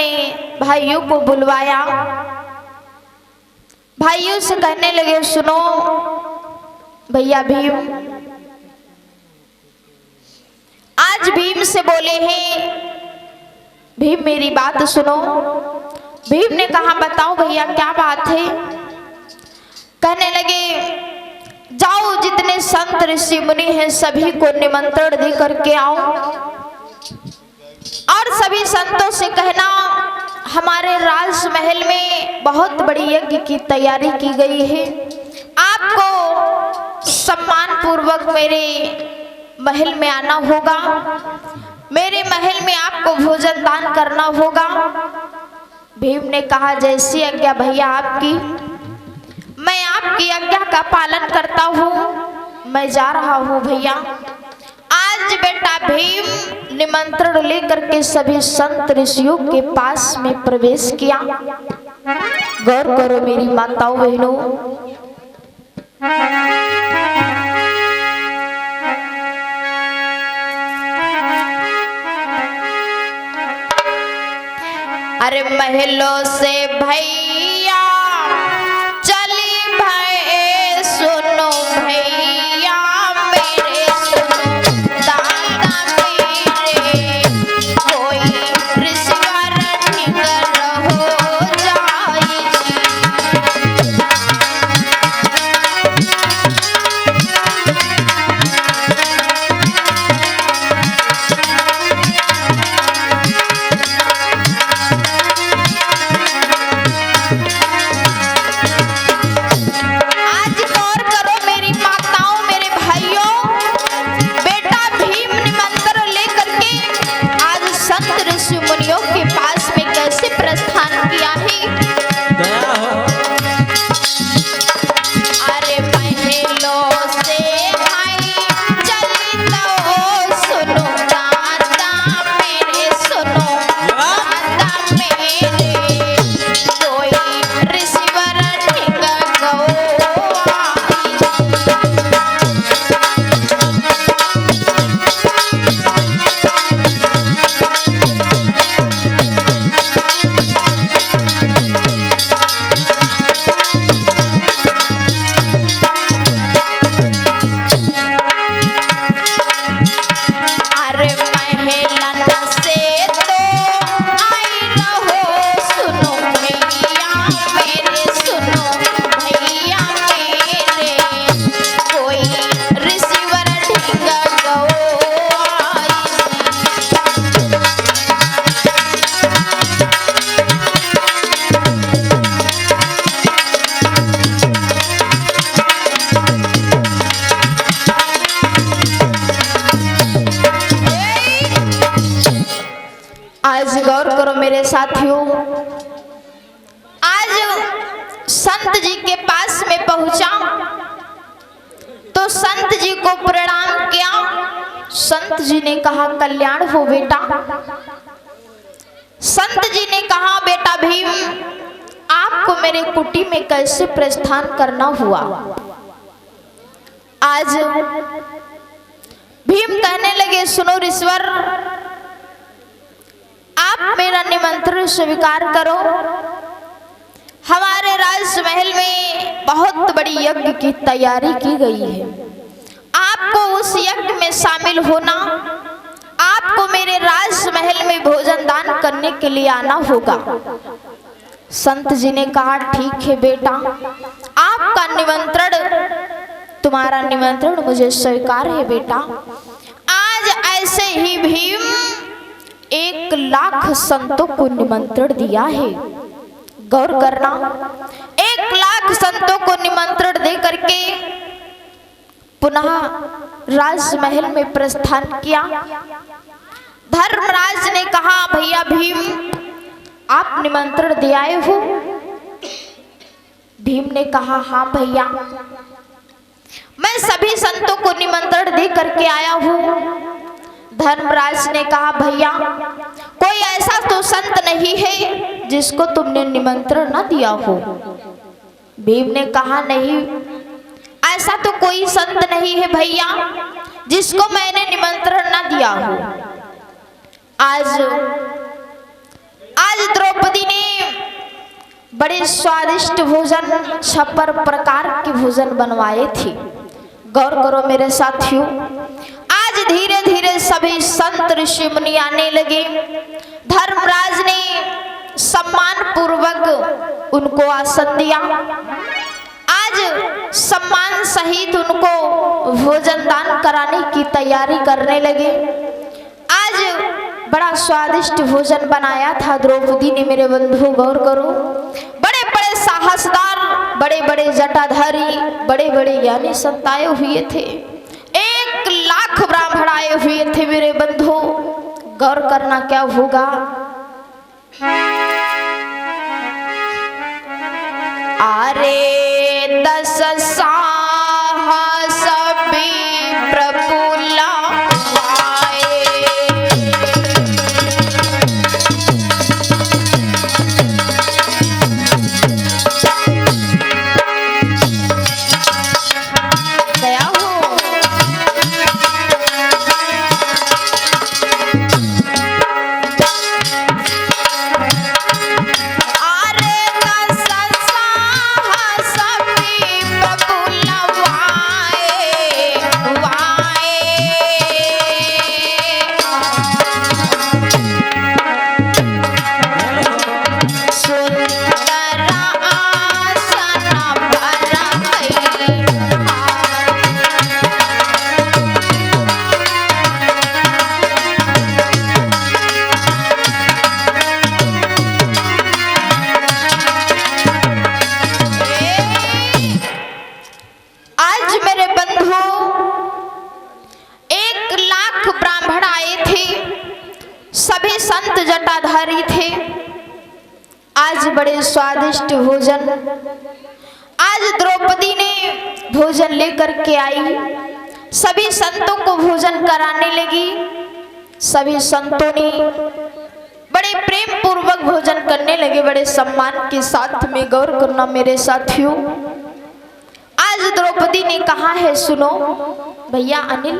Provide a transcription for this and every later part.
अपने भाइयों को बुलवाया। भाइयों से कहने लगे, सुनो भैया भीम, आज भीम से बोले हैं, भीम मेरी बात सुनो। भीम ने कहा, बताओ भैया क्या बात है। कहने लगे, जाओ जितने संत ऋषि मुनि हैं सभी को निमंत्रण दे करके आओ और सभी संतों से कहना हमारे राजमहल में बहुत बड़ी यज्ञ की तैयारी की गई है, आपको सम्मान पूर्वक मेरे महल में आना होगा, मेरे महल में आपको भोजन दान करना होगा। भीम ने कहा, जैसी आज्ञा भैया आपकी, मैं आपकी आज्ञा का पालन करता हूँ, मैं जा रहा हूँ भैया। आज बेटा भीम निमंत्रण लेकर के सभी संत ऋषियों के पास में प्रवेश किया। गौर करो मेरी माताओं बहनों, अरे महलों से भैया चली भय, सुनो भैया मेरे, सुनो दादा मेरे, कोई ऋषिवर निगर हो जाई। आज गौर करो मेरे साथियों, आज संत जी के पास में पहुंचा तो संत जी को प्रणाम किया। संत जी ने कहा, कल्याण हो बेटा। संत जी ने कहा, बेटा भीम आपको मेरे कुटी में कैसे प्रस्थान करना हुआ। आज भीम कहने लगे, सुनो ऋषिवर, आप मेरा निमंत्रण स्वीकार करो। हमारे राजमहल में बहुत बड़ी यज्ञ की तैयारी की गई है, आपको उस यज्ञ में शामिल होना, आपको मेरे राजमहल में भोजन दान करने के लिए आना होगा। संत जी ने कहा, ठीक है बेटा, आपका निमंत्रण, तुम्हारा निमंत्रण मुझे स्वीकार है बेटा। आज ऐसे ही भीम 1,00,000 संतों को निमंत्रण दिया है। गौर करना, 1,00,000 संतों को निमंत्रण दे करके पुनः राजमहल में प्रस्थान किया। धर्मराज ने कहा, भैया भीम आप निमंत्रण दे आए हो। भीम ने कहा, हाँ भैया, मैं सभी संतों को निमंत्रण दे करके आया हूँ। धर्मराज ने कहा, भैया कोई ऐसा तो संत नहीं है जिसको तुमने निमंत्रण न दिया हो। भीम ने कहा, नहीं, ऐसा तो कोई संत नहीं है भैया जिसको मैंने निमंत्रण न दिया हो। आज बड़े स्वादिष्ट भोजन 56 प्रकार के भोजन बनवाए थे। गौर करो मेरे साथियों, आज धीरे धीरे सभी संत ऋषि मुनि आने लगे। धर्मराज ने सम्मान पूर्वक उनको आसन दिया। आज सम्मान सहित उनको भोजन दान कराने की तैयारी करने लगे। आज बड़ा स्वादिष्ट भोजन बनाया था द्रौपदी ने। मेरे बंधु गौर करो, बड़े बड़े साहसदार, बड़े बड़े जटाधारी, बड़े बड़े ज्ञानी संत आए हुए थे। 1 लाख ब्राह्मण आए हुए थे मेरे बंधु। गौर करना क्या होगा। अरे 10 साहस प्रफुल्ल जटाधारी थे। आज बड़े स्वादिष्ट भोजन, आज द्रौपदी ने भोजन लेकर के आई। सभी संतों को भोजन कराने लगी। सभी संतों ने बड़े प्रेम पूर्वक भोजन करने लगे, बड़े सम्मान के साथ में। गौर करना मेरे साथियों, आज द्रौपदी ने कहा है, सुनो भैया अनिल,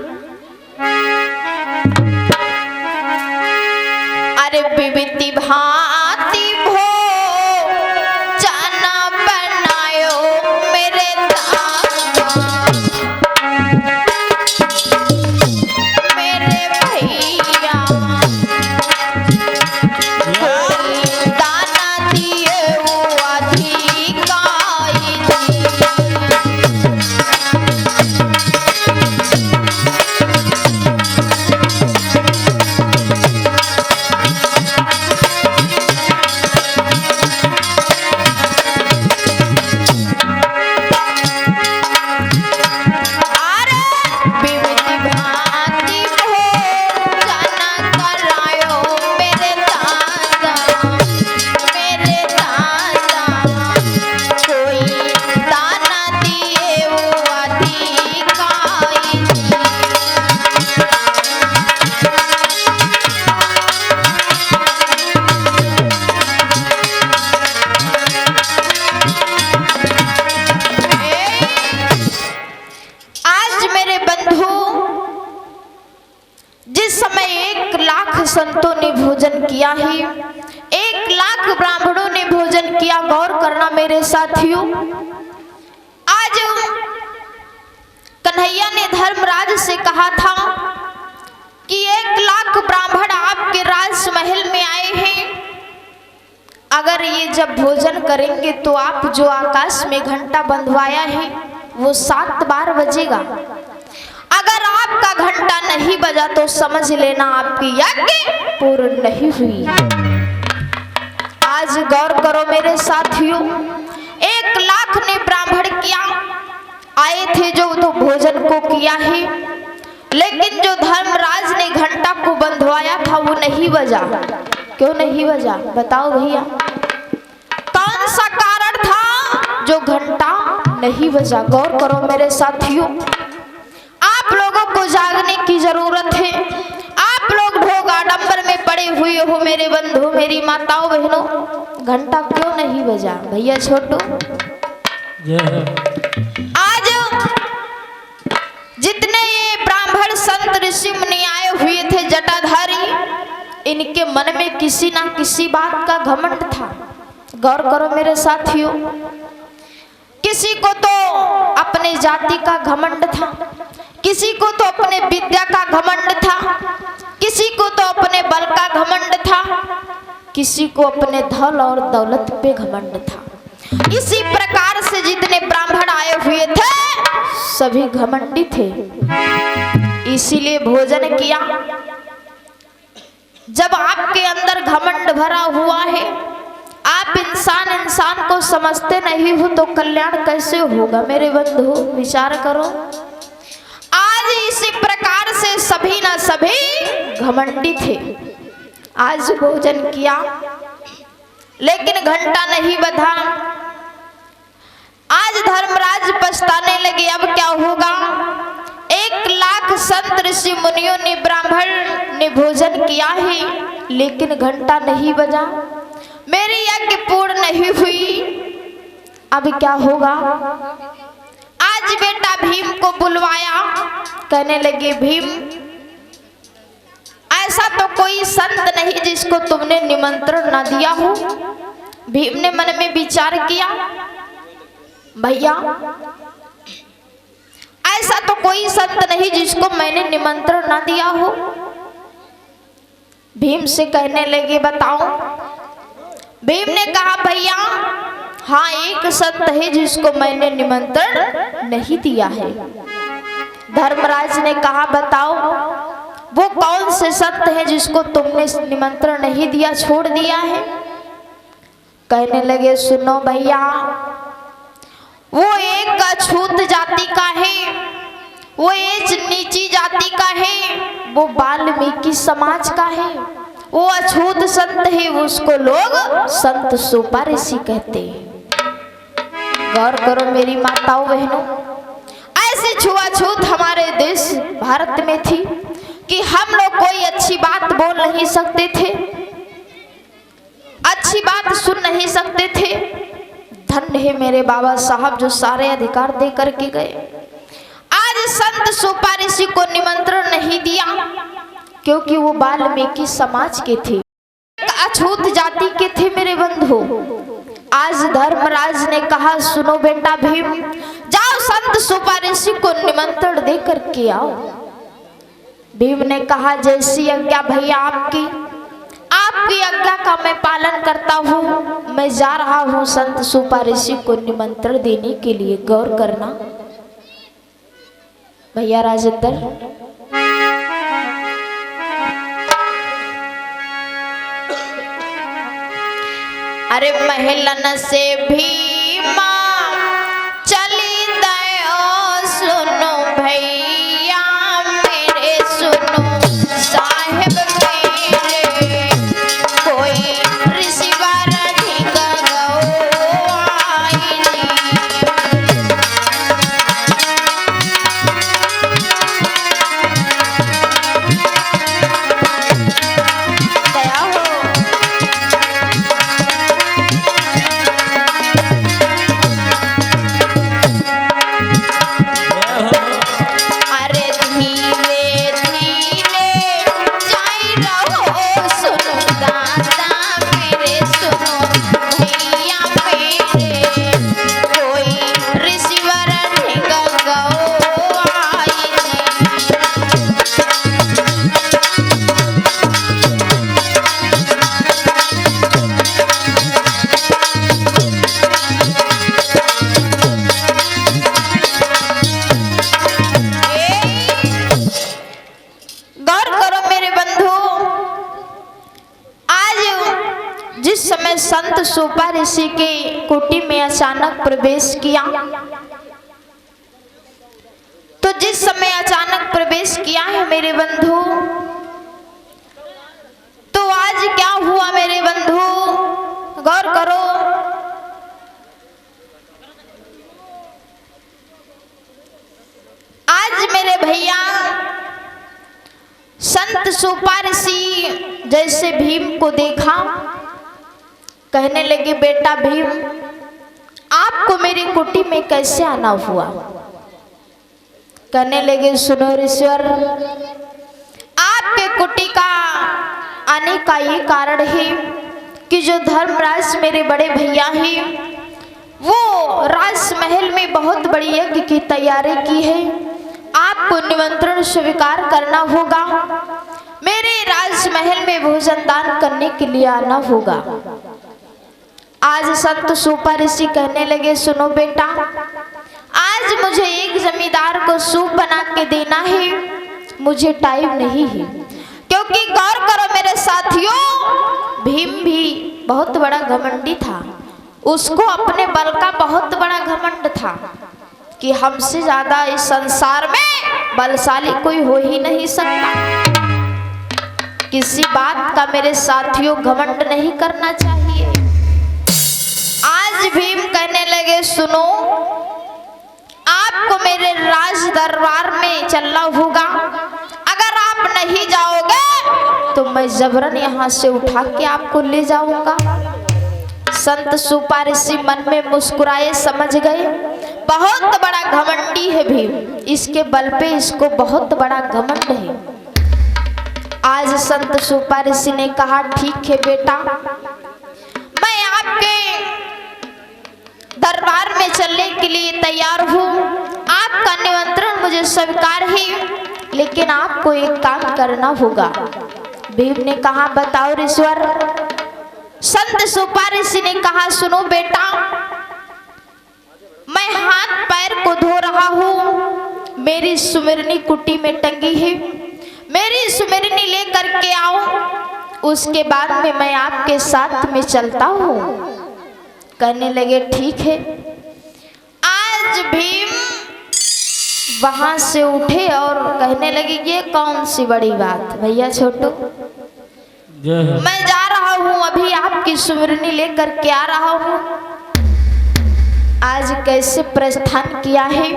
अरे विविधि भांति भोजन बनायो मेरे मेरे भैया, दाना दिए वो अधिकारी संतों ने भोजन किया है, 1 लाख ब्राह्मणों ने भोजन किया। गौर करना मेरे साथियों, आज कन्हैया ने धर्मराज से कहा था कि 1 लाख ब्राह्मण आपके राजमहल में आए हैं। अगर ये जब भोजन करेंगे तो आप जो आकाश में घंटा बंधवाया है वो 7 बार बजेगा। अगर आपका घंटा नहीं बजा तो समझ लेना आपकी यज्ञ पूर्ण नहीं हुई। आज गौर करो मेरे साथियों, 1 लाख ने ब्राह्मण किया, आए थे जो तो भोजन को किया है, लेकिन जो धर्मराज ने घंटा को बंधवाया था वो नहीं बजा। क्यों नहीं बजा बताओ भैया, कौन सा कारण था जो घंटा नहीं बजा? गौर करो मेरे साथियों, आप लोगों को जागने की जरूरत है। आप लोग भोग आडंबर में पड़े हुए हो मेरे बंधु, मेरी माताओं बहनों, घंटा क्यों नहीं बजा? भैया छोटू, आज जितने ये ब्राह्मण संत ऋषि मुनि आए हुए थे जटाधारी, इनके मन में किसी ना किसी बात का घमंड था। गौर करो मेरे साथियों, किसी को तो अपने जाति का घमंड था, किसी को तो अपने विद्या का घमंड था, किसी को तो अपने बल का घमंड था, किसी को अपने धन और दौलत पे घमंड था। इसी प्रकार से जितने ब्राह्मण आए हुए थे सभी घमंडी थे। इसीलिए भोजन किया। जब आपके अंदर घमंड भरा हुआ है, आप इंसान को समझते नहीं हो तो कल्याण कैसे होगा मेरे बंधु, विचार करो। आज इसी प्रकार से सभी न सभी घमंडी थे। आज भोजन किया लेकिन घंटा नहीं बधा। आज धर्मराज पछताने लगे, अब क्या होगा। 1 लाख संत ऋषि मुनियों ने ब्राह्मण ने भोजन किया है लेकिन घंटा नहीं बजा, मेरी यज्ञ पूर्ण नहीं हुई, अब क्या होगा। आज बेटा भीम को बुलवाया, कहने लगे भीम ऐसा तो कोई संत नहीं जिसको तुमने निमंत्रण ना दिया हो। भीम ने मन में विचार किया, भैया ऐसा तो कोई संत नहीं जिसको मैंने निमंत्रण ना दिया हो। भीम से कहने लगे बताओ। भीम ने कहा भैया हाँ, एक संत है जिसको मैंने निमंत्रण नहीं दिया है। धर्मराज ने कहा बताओ वो कौन से संत है जिसको तुमने निमंत्रण नहीं दिया, छोड़ दिया है। कहने लगे सुनो भैया, वो एक अछूत जाति का है, वो एक नीची जाति का है, वो वाल्मीकि समाज का है, वो अछूत संत है, उसको लोग संत सोपा ऋषि कहते हैं। गौर करो मेरी माताओं बहनों, ऐसी छुआछूत हमारे देश भारत में थी कि हम लोग कोई अच्छी बात बोल नहीं सकते थे, अच्छी बात सुन नहीं सकते थे। धन्य है मेरे बाबा साहब जो सारे अधिकार दे करके गए। आज संत सोपा ऋषि को निमंत्रण नहीं दिया क्योंकि वो वाल्मीकि समाज के थे, अछूत जाति के थे मेरे बंधु। आज धर्मराज ने कहा सुनो बेटा भीम, जाओ संत सोपा ऋषि को निमंत्रण दे करके आओ। भीम ने कहा जैसी आज्ञा भैया आपकी आज्ञा का मैं पालन करता हूँ। मैं जा रहा हूँ संत सोपा ऋषि को निमंत्रण देने के लिए। गौर करना भैया राजेंद्र, अरे महलन से भीमा चली दयो सुनो भैया मेरे, सुनो साहेब मेरे, कोई ऋषि वाराणसी गौ आई। दया हो संत सोपा ऋषि के कुटी में अचानक प्रवेश किया। तो जिस समय अचानक प्रवेश किया है मेरे बंधु, तो आज क्या हुआ मेरे बंधु, गौर करो। आज मेरे भैया संत सोपा ऋषि जैसे भीम को देखा, कहने लगे बेटा भीम आपको मेरी कुटी में कैसे आना हुआ। कहने लगे सुनो ऋषिवर, आपके कुटी का आने का ये कारण है, कि जो धर्मराज मेरे बड़े भैया हैं वो राजमहल में बहुत बड़ी यज्ञ की तैयारी की है, आपको निमंत्रण स्वीकार करना होगा, मेरे राजमहल में भोजन दान करने के लिए आना होगा। आज संत सूपा ऋषि कहने लगे, सुनो बेटा, आज मुझे एक जमींदार को सूप बना के देना है, मुझे टाइम नहीं है। क्योंकि गौर करो मेरे साथियों, भीम भी बहुत बड़ा घमंडी था, उसको अपने बल का बहुत बड़ा घमंड था कि हमसे ज्यादा इस संसार में बलशाली कोई हो ही नहीं सकता। किसी बात का मेरे साथियों घमंड नहीं करना चाहिए। आज भीम कहने लगे, सुनो, आपको मेरे राज दरबार में चलना होगा, अगर आप नहीं जाओगे तो मैं जबरन यहाँ से उठा के आपको ले जाऊंगा। संत सूपा ऋषि मन में मुस्कुराए, समझ गए बहुत बड़ा घमंडी है भीम, इसके बल पे इसको बहुत बड़ा घमंड है। आज संत सूपा ऋषि ने कहा, ठीक है बेटा, मैं आपके दरबार में चलने के लिए तैयार हूँ, आपका निमंत्रण मुझे स्वीकार है, लेकिन आपको एक काम करना होगा। भीम ने कहा, बताओ ऋषिवर। संत सूपा ऋषि ने कहा, सुनो बेटा, मैं हाथ पैर को धो रहा हूँ, मेरी सुमिरनी कुटी में टंगी है, मेरी सुमिरनी लेकर के आओ, उसके बाद में मैं आपके साथ में चलता हूँ। कहने लगे, ठीक है। आज भीम वहां से उठे और कहने लगे, ये कौन सी बड़ी बात भैया छोटू, मैं जा रहा हूँ, अभी आपकी सुमिरनी लेकर के आ रहा हूँ। आज कैसे प्रस्थान किया है,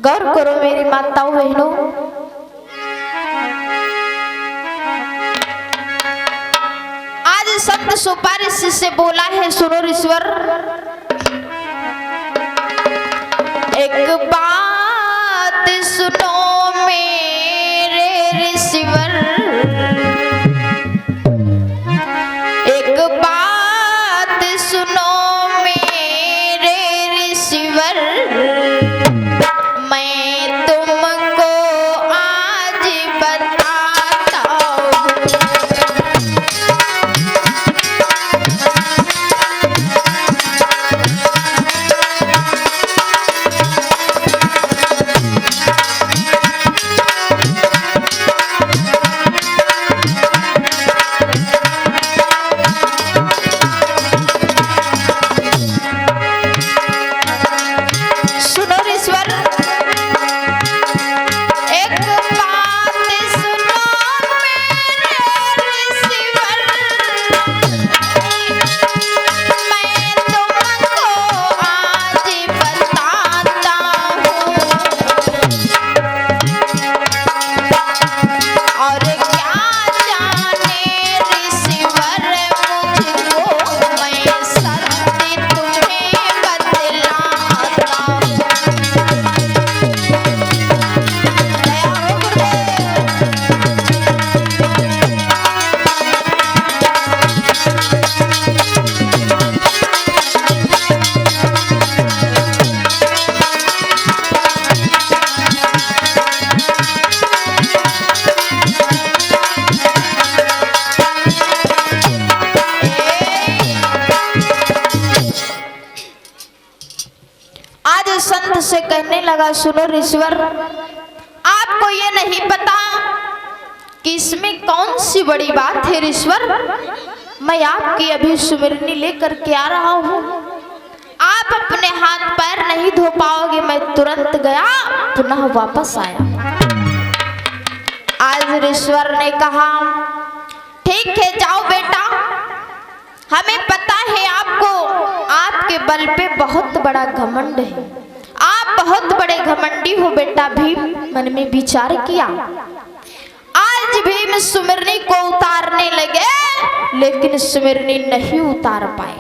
गौर करो मेरी माताओं बहनों। आज संत सूपा ऋषि से बोला है, सुनो ऋषिवर, एक बात सुनो मेरे ऋषिवर, एक बात सुनो मेरे ऋषिवर, मैं तुमको आज बताता हूँ। संत से कहने लगा, सुनो ऋषिवर, आपको ये नहीं पता कि इसमें कौन सी बड़ी बात है ऋषिवर, मैं आपकी अभी सुमिरनी लेकर के आ रहा हूँ, आप अपने हाथ पैर नहीं धो पाओगे। मैं तुरंत गया, पुनः वापस आया। आज ऋषिवर ने कहा, ठीक है जाओ बेटा, हमें पता है आपको आपके बल पे बहुत बड़ा घमंड है, आप बहुत बड़े घमंडी हो बेटा। भीम मन में विचार किया। आज भीम सुमिरनी को उतारने लगे, लेकिन सुमिरनी नहीं उतार पाए।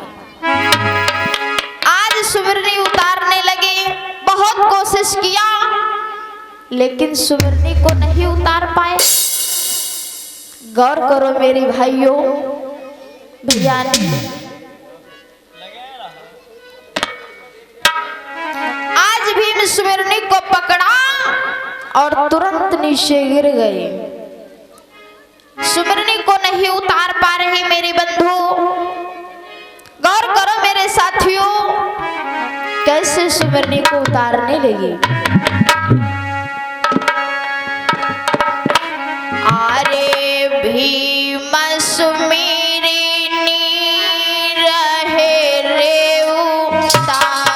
आज सुमिरनी उतारने लगे, बहुत कोशिश किया, लेकिन सुमिरनी को नहीं उतार पाए। गौर करो मेरे भाइयों, भैया ने आज भीम सुमिरनी को पकड़ा और तुरंत नीचे गिर गए। सुमिरनी को नहीं उतार पा रहे मेरे बंधु। गौर करो मेरे साथियों, कैसे सुमिरनी को उतारने लगी। अरे भीम सुमिरनी रहे रे उतारी,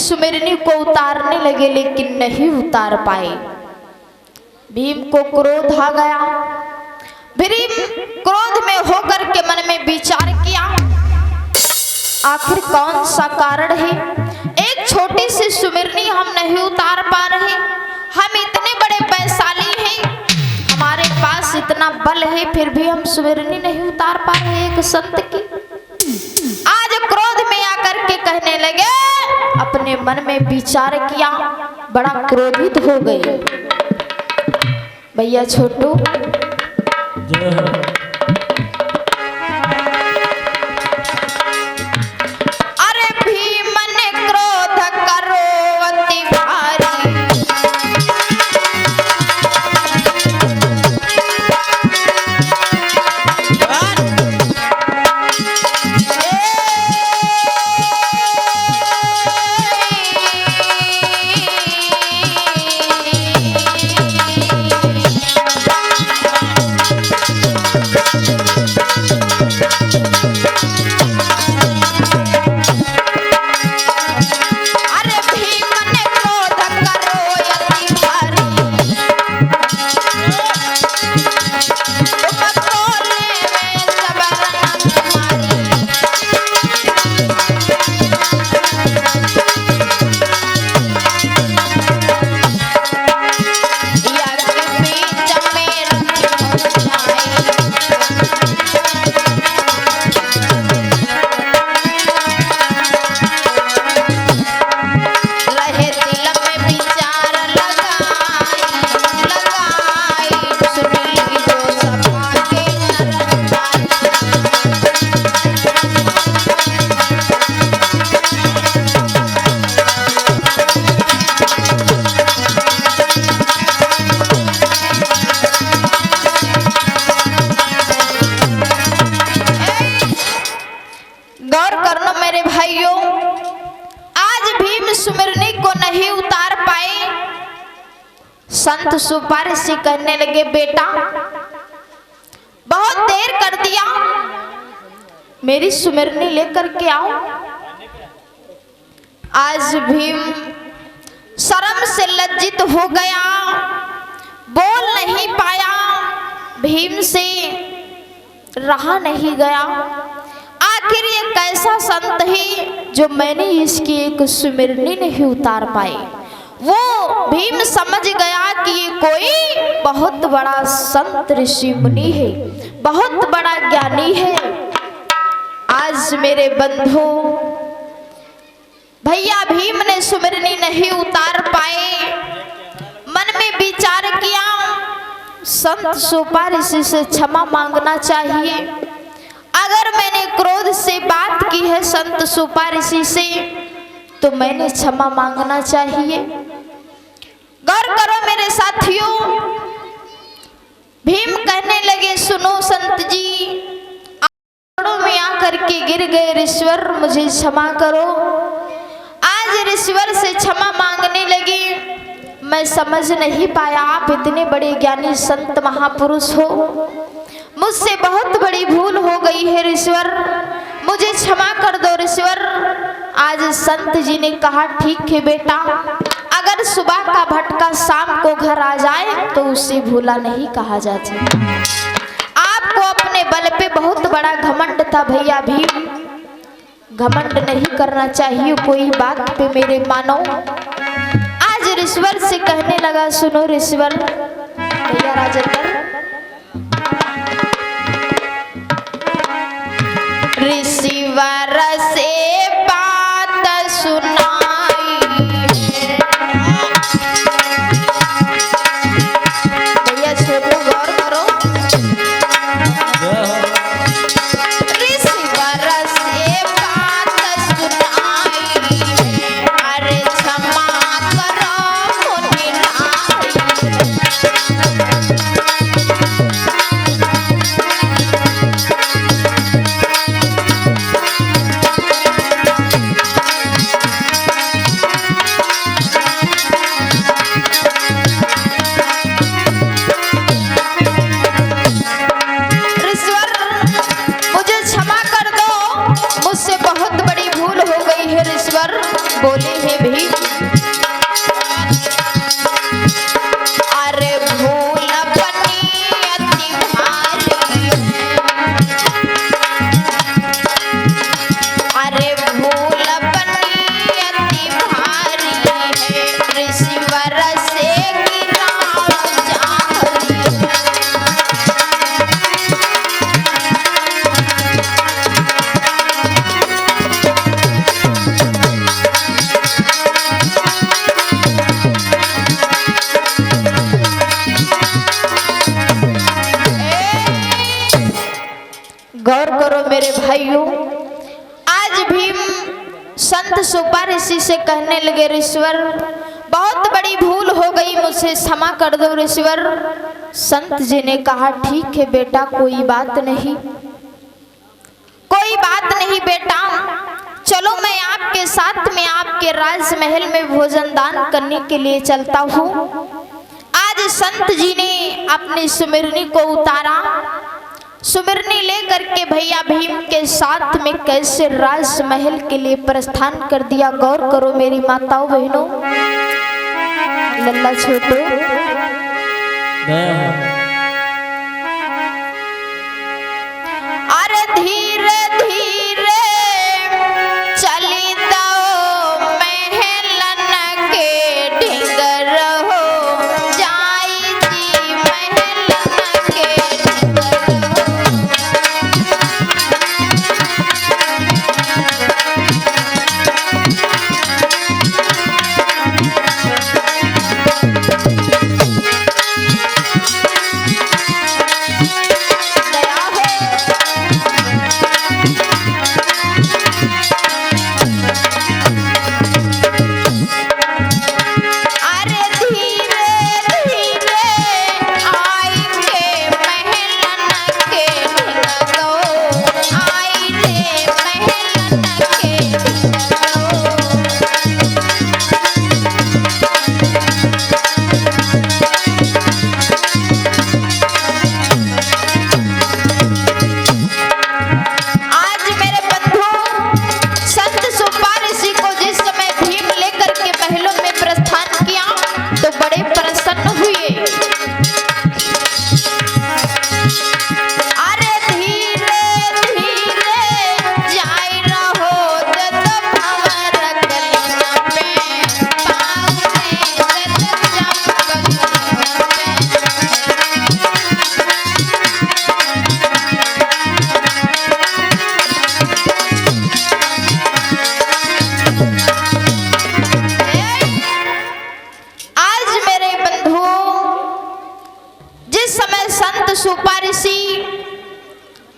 सुमिरनी को उतारने लगे लेकिन नहीं उतार पाए। भीम को क्रोध आ गया। भीम क्रोध में होकर के मन में विचार किया, आखिर कौन सा कारण है, एक छोटी सी सुमिरनी हम नहीं उतार पा रहे। हम इतने बड़े वैशाली हैं, हमारे पास इतना बल है, फिर भी हम सुमिरनी नहीं उतार पा रहे एक संत की। आज क्रोध में आकर के कहने लगे, अपने मन में विचार किया, बड़ा क्रोधित हो गए। भैया छोटू अरे भीम ने क्रोध करो अति भारी, सुमिरनी को नहीं उतार पाए। संत सुपारसी कहने लगे, बेटा बहुत देर कर दिया, मेरी सुमिरनी लेकर के आओ। आज भीम शर्म से लज्जित हो गया, बोल नहीं पाया, भीम से रहा नहीं गया। आखिर ये कैसा संत है जो मैंने इसकी एक सुमिरनी नहीं उतार पाई। वो भीम समझ गया कि ये कोई बहुत बड़ा संत ऋषि मुनि है, बहुत बड़ा ज्ञानी है। आज मेरे बंधु भैया भीम ने सुमिरनी नहीं उतार पाए। मन में विचार किया, संत सुपारसी से क्षमा मांगना चाहिए। अगर मैंने क्रोध से बात की है संत सुपारसी से तो मैंने क्षमा मांगना चाहिए। गौर करो मेरे साथियों, भीम कहने लगे सुनो संत जी, में आकर के गिर गए ऋषवर, मुझे क्षमा करो। आज ऋषवर से क्षमा मांगने लगे। मैं समझ नहीं पाया आप इतने बड़े ज्ञानी संत महापुरुष हो, मुझसे बहुत बड़ी भूल हो गई है ऋषवर, मुझे क्षमा कर दो ऋषवर। आज संत जी ने कहा ठीक है बेटा, अगर सुबह का भटका शाम को घर आ जाए तो उसे भूला नहीं कहा जाता। आपको अपने बल पे बहुत बड़ा घमंड था भैया भीम, घमंड नहीं करना चाहिए कोई बात पे मेरे मानो। आज ऋषवर से कहने लगा सुनो ऋषवर, भैया राजेंद्र, ऋषवर से बात सुनाई, भैया छोटो गौर करो, ऋषवर से बात सुनाई, अरे क्षमा करो मुनिनाई। बोले हैं भीम, अरे भूल अपनी अति भारी, अरे भूल अपनी अति भारी है, ऋषवर से गिरा जाहरी। गौर करो मेरे भाइयों, आज भीम संत सुपा ऋषि से कहने लगे ऋषवर बहुत बड़ी भूल हो गई, मुझसे क्षमा कर दो ऋषवर। संत जी ने कहा ठीक है बेटा, कोई बात नहीं, कोई बात नहीं बेटा, चलो मैं आपके साथ में आपके राजमहल में भोजन दान करने के लिए चलता हूँ। आज संत जी ने अपनी सुमिरनी को उतारा, सुमिरनी लेकर के भैया भीम के साथ में कैसे राजमहल के लिए प्रस्थान कर दिया। गौर करो मेरी माताओं बहनों, लल्ला छोटो, अरे धीरे धीरे चली दो महलन के ढिंगर हो जाई जी, महलन के ढिंगर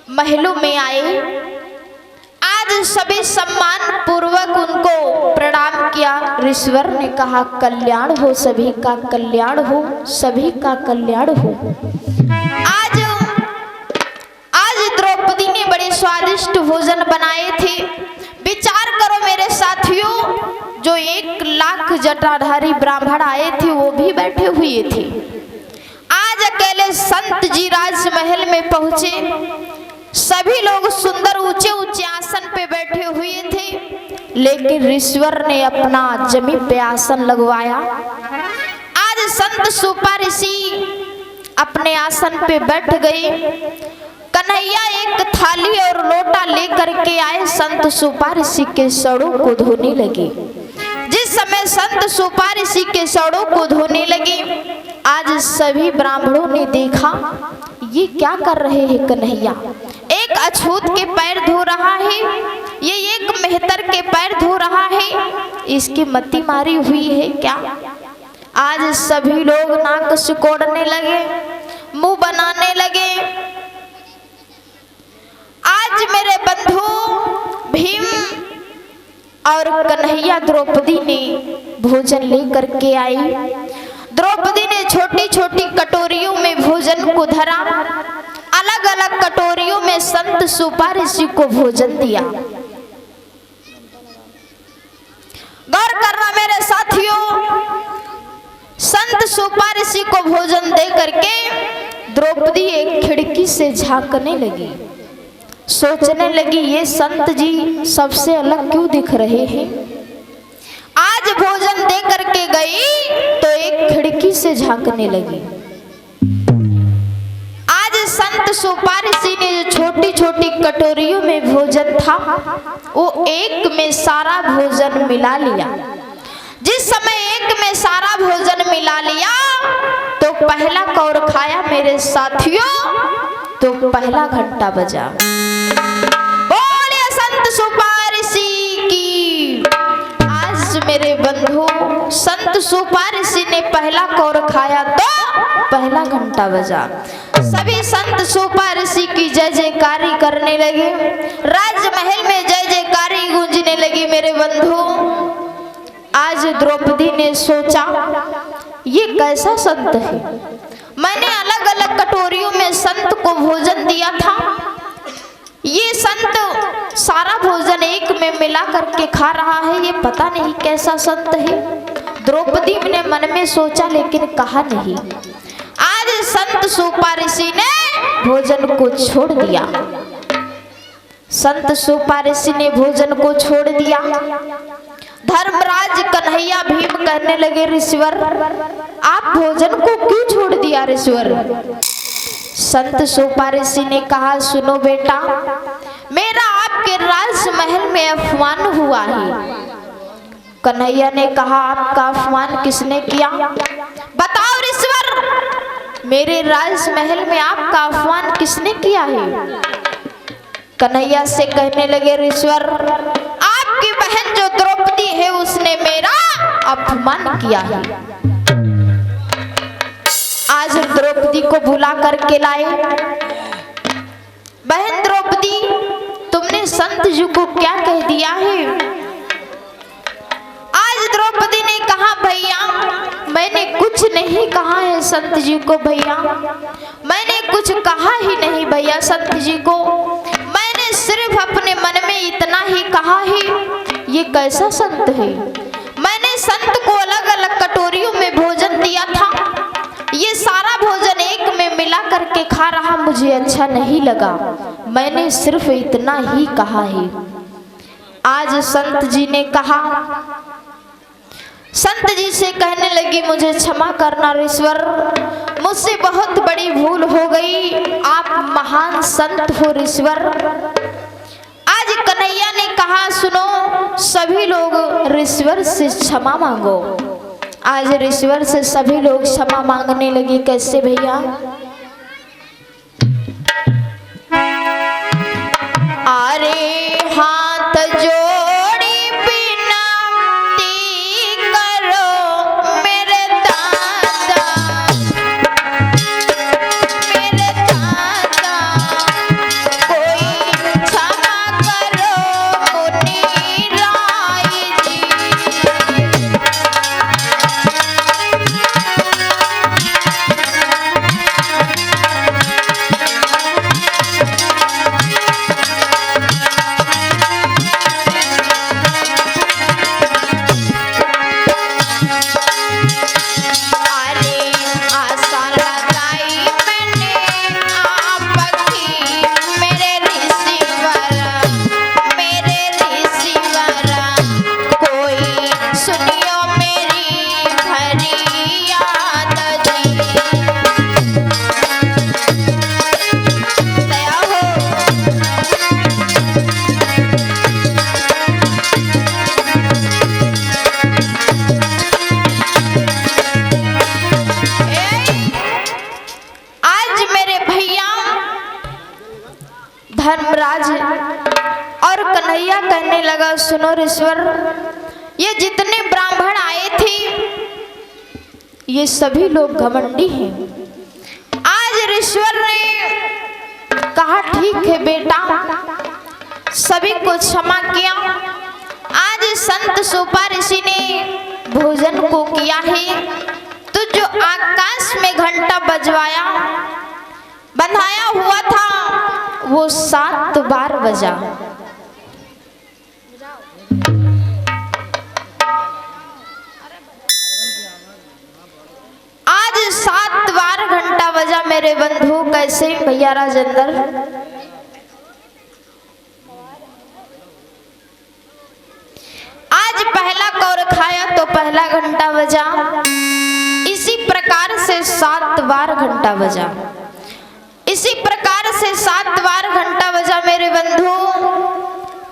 महलों में आए। आज सभी सम्मान पूर्वक उनको प्रणाम किया। ऋषिवर ने कहा कल्याण हो, सभी का कल्याण हो, सभी का कल्याण हो। आज द्रौपदी ने बड़े स्वादिष्ट भोजन बनाए थे। विचार करो मेरे साथियों, जो 1 लाख जटाधारी ब्राह्मण आए थे वो भी बैठे हुए थे। आज अकेले संत जी राजमहल में पहुंचे। सभी लोग सुंदर ऊंचे ऊंचे आसन पे बैठे हुए थे, लेकिन ऋषिवर ने अपना जमी पे आसन लगवाया। आज संत सुपा ऋषि अपने आसन पे बैठ गए। कन्हैया एक थाली और लोटा लेकर के आए, संत सुपा ऋषि के सड़ों को धोने लगे। जिस समय संत सुपा ऋषि के सड़ों को धोने लगे, आज सभी ब्राह्मणों ने देखा ये क्या कर रहे हैं कन्हैया। एक अछूत के पैर धो रहा है, ये एक मेहतर के पैर धो रहा है, इसकी मति मारी हुई है क्या। आज सभी लोग नाक सिकोड़ने लगे, मुंह बनाने लगे। आज मेरे बंधु भीम और कन्हैया द्रौपदी ने भोजन लेकर के आई। द्रौपदी ने छोटी छोटी कटोरियों में भोजन को धरा, अलग अलग कटोरियों में संत सुपा ऋषि को भोजन दिया। गौर करना मेरे साथियों, संत सुपा ऋषि को भोजन दे करके द्रौपदी एक खिड़की से झांकने लगी। सोचने लगी ये संत जी सबसे अलग क्यों दिख रहे हैं। आज भोजन दे करके गई तो एक खिड़की से झांकने लगी। आज संत सुपा ऋषि ने जो छोटी छोटी कटोरियों में भोजन था वो एक में सारा भोजन मिला लिया। जिस समय एक में सारा भोजन मिला लिया तो पहला कौर खाया मेरे साथियों, तो पहला घंटा बजा। बोले संत सुपा ऋषि की। आज मेरे बंधु संत सुपा ऋषि ने पहला कौर खाया तो पहला घंटा बजा। सभी संत सुपा ऋषि की जय जयकारी करने लगे। राजमहल में जय जयकारी गूंजने लगी मेरे बंधु। आज द्रौपदी ने सोचा ये कैसा संत है, मैंने अलग अलग कटोरियों में संत को भोजन दिया था, ये संत सारा भोजन एक में मिला करके खा रहा है, ये पता नहीं कैसा संत है। द्रौपदी ने मन में सोचा लेकिन कहा नहीं। आज संत सुपा ऋषि ने भोजन को छोड़ दिया। संत सुपा ऋषि ने भोजन को छोड़ दिया। धर्मराज कन्हैया भीम कहने लगे ऋषिवर आप भोजन को क्यों छोड़ दिया ऋषिवर। संत सुपा ऋषि ने कहा सुनो बेटा, मेरा आपके राजमहल में अपमान हुआ है। कन्हैया ने कहा आपका अपमान किसने किया, बताओ ऋषिवर, मेरे राजमहल में आपका अपमान किसने किया है। कन्हैया से कहने लगे ऋषिवर आपकी बहन जो द्रौपदी है उसने मेरा अपमान किया है। आज द्रौपदी को बुला करके लाए। बहन द्रौपदी तुमने संत जी को क्या कह दिया है। आज द्रौपदी ने कहा भैया मैंने कुछ नहीं कहा है संत जी को, भैया मैंने कुछ कहा ही नहीं भैया संत जी को, मैंने सिर्फ अपने मन में इतना ही कहा है ये कैसा संत है। मैंने संत को अलग अलग कटोरियों में भोजन दिया था, ये सारा भोजन एक में मिला करके खा रहा, मुझे अच्छा नहीं लगा, मैंने सिर्फ इतना ही कहा है। आज संत जी ने कहा, संत जी से कहने लगी मुझे क्षमा करना ऋषिवर, मुझसे बहुत बड़ी भूल हो गई, आप महान संत हो ऋषिवर। आज कन्हैया ने कहा सुनो सभी लोग ऋषिवर से क्षमा मांगो। आज ऋषिवर से सभी लोग क्षमा मांगने लगे। कैसे भैया, अरे हाथ जोड़ी विनती करो मेरे दादा, मेरे दादा कोई क्षमा करो धर्मराज और कन्हैया कहने लगा, सुनो ऋषवर, ये जितने ब्राह्मण आए थे ये सभी लोग घमंडी हैं। आज ऋषवर ने कहा, ठीक है बेटा, सभी को क्षमा किया। आज संत सोपा ऋषि ने भोजन को किया है, तो जो आकाश में घंटा बजवाया बंधाया हुआ था वो 7 बार बजा। आज 7 बार घंटा बजा मेरे बंधु। कैसे भैया राजेंद्र? आज पहला कौर खाया तो पहला घंटा बजा, इसी प्रकार से 7 बार घंटा बजा, इसी प्रकार से 7 बार घंटा बजा मेरे बंधु।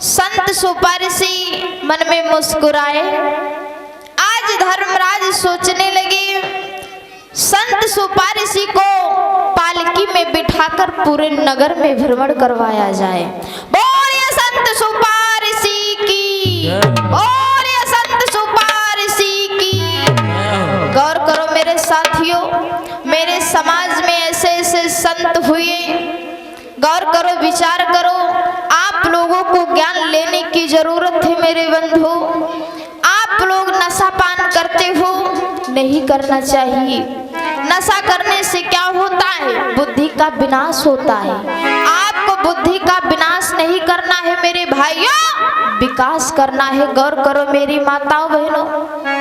संत सोपा ऋषि मन में मुस्कुराए। आज धर्मराज सोचने लगे, संत सोपा ऋषि को पालकी में बिठाकर पूरे नगर में भ्रमण करवाया जाए। बोलिए संत सोपा ऋषि की, बोलिए संत सोपा ऋषि की। गौर करो मेरे साथियों, मेरे समाज में ऐसे ऐसे संत हुए। गौर करो, विचार करो। आप लोगों को ज्ञान लेने की जरूरत है मेरे बंधु। आप लोग नशा पान करते हो, नहीं करना चाहिए। नशा करने से क्या होता है? बुद्धि का विनाश होता है। आपको बुद्धि का विनाश नहीं करना है मेरे भाइयों, विकास करना है। गौर करो मेरी माताओं बहनों।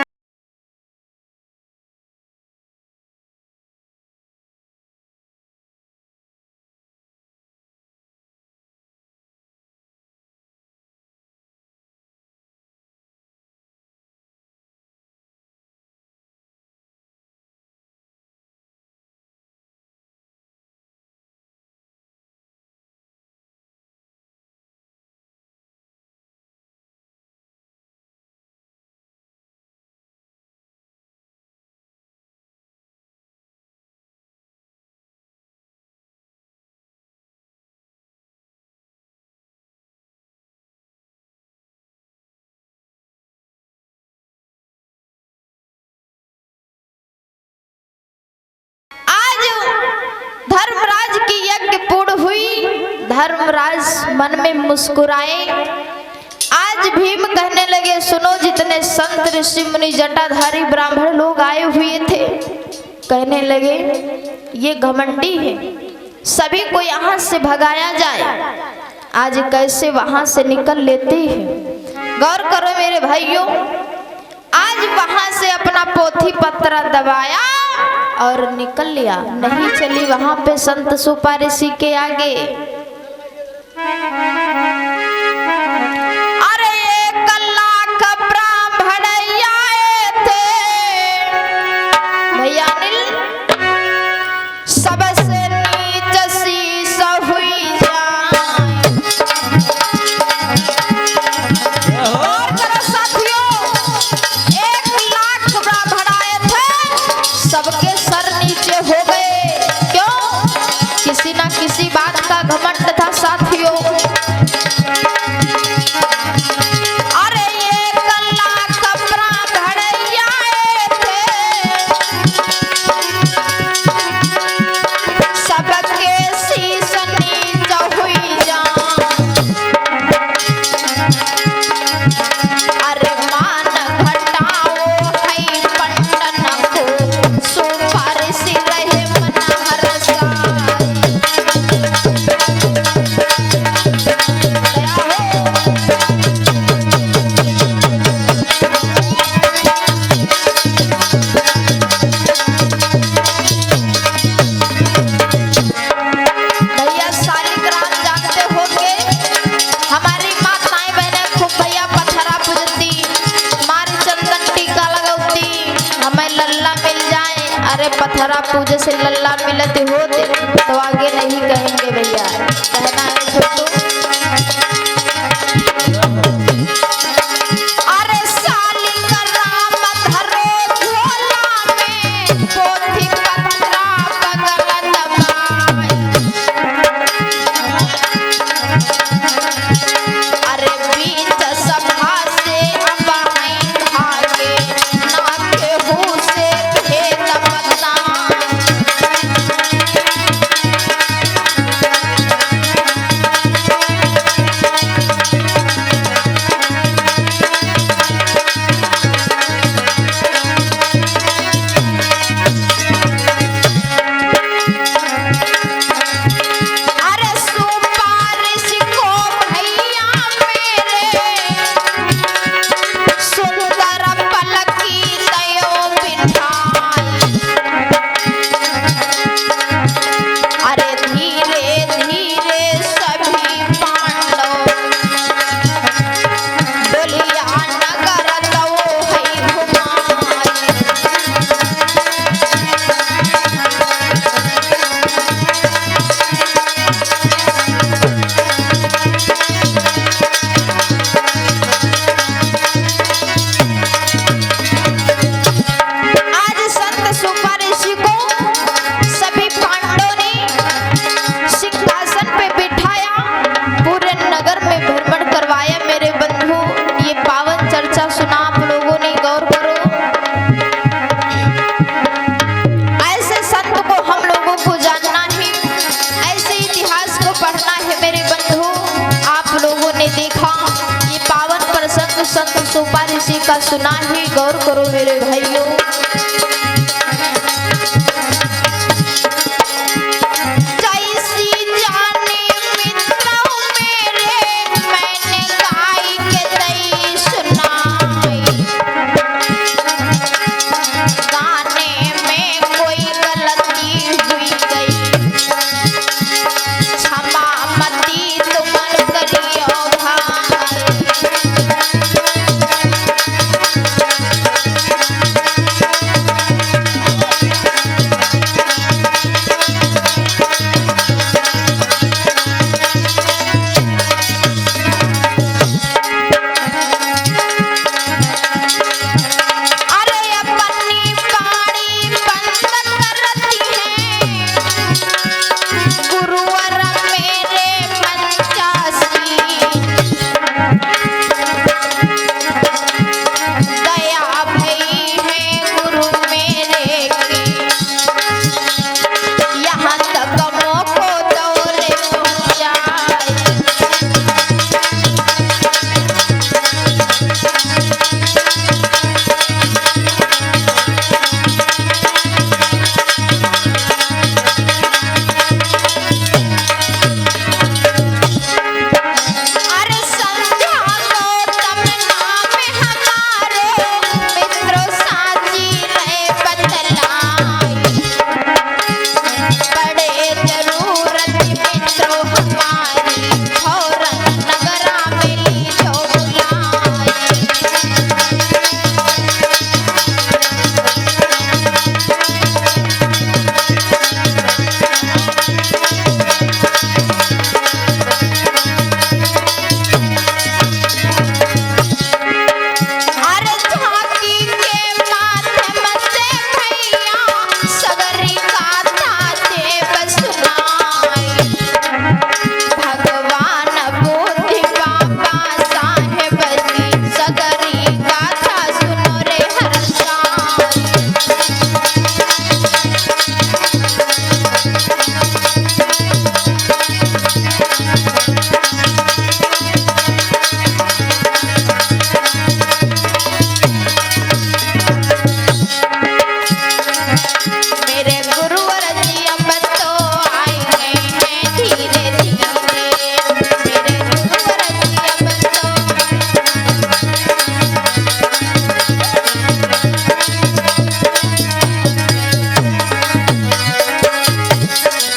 धर्मराज की यज्ञ पूर्ण हुई। धर्मराज मन में मुस्कुराए। आज भीम कहने लगे, सुनो, जितने संत ऋषि मुनि जटाधारी ब्राह्मण लोग आए हुए थे, कहने लगे ये घमंडी है, सभी को यहाँ से भगाया जाए। आज कैसे वहां से निकल लेते हैं। गौर करो मेरे भाइयों, आज वहां से अपना पोथी पत्र दबाया और निकल लिया। नहीं चली वहां पे संत सोपा ऋषि के आगे। अरे 1 लाख ब्राह्मण आए थे भैया नील, सबसे नीच शीश हुई जाए। और करो साथियों, 1 लाख ब्राह्मण आए थे, सबके सर नीचे हो गए। क्यों? किसी ना किसी बात का घमंड था साथियों। अरे 1 लाख ब्राह्मण आए थे, सबके शीश नीचे हुई जाए। अरे मान घटाओ है पंडन को, सोपा ऋषि रहे मन हरसा। भैया शालिग्राम जानते होंगे, हमारी माताएं बहनें खूब भैया पथरा पूजती, मारी चंदन टीका लगौती, हमें लल्ला मिल जाए। अरे पथरा पूजे से लल्ला मिलते होते तो आगे नहीं कहेंगे भैया, कहना है छोटू। अरे शालिग्राम धरो झोला में, पोथी पत्रा बगल दबाए। का सुना ही गौर करो मेरे भाइयों।